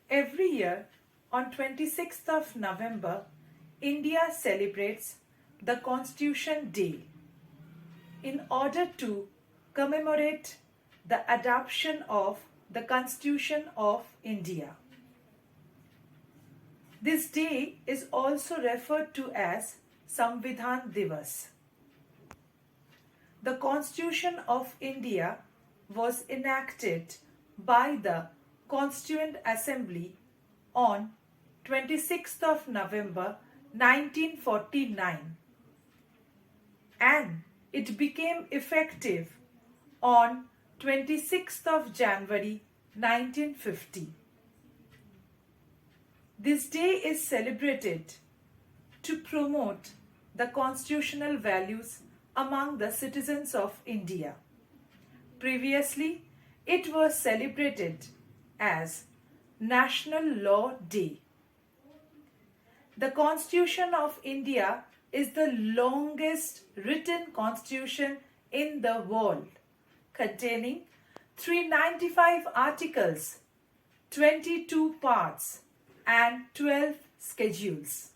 Every year on 26th of November, India celebrates the Constitution Day in order to commemorate the adoption of the Constitution of India. This day is also referred to as Samvidhan Divas. The Constitution of India was enacted by the Constituent Assembly on 26th of November 1949 and it became effective on 26th of January 1950. This day is celebrated to promote the constitutional values among the citizens of India. Previously, it was celebrated as National Law Day. The Constitution of India is the longest written constitution in the world, containing 395 articles, 22 parts, and 12 schedules.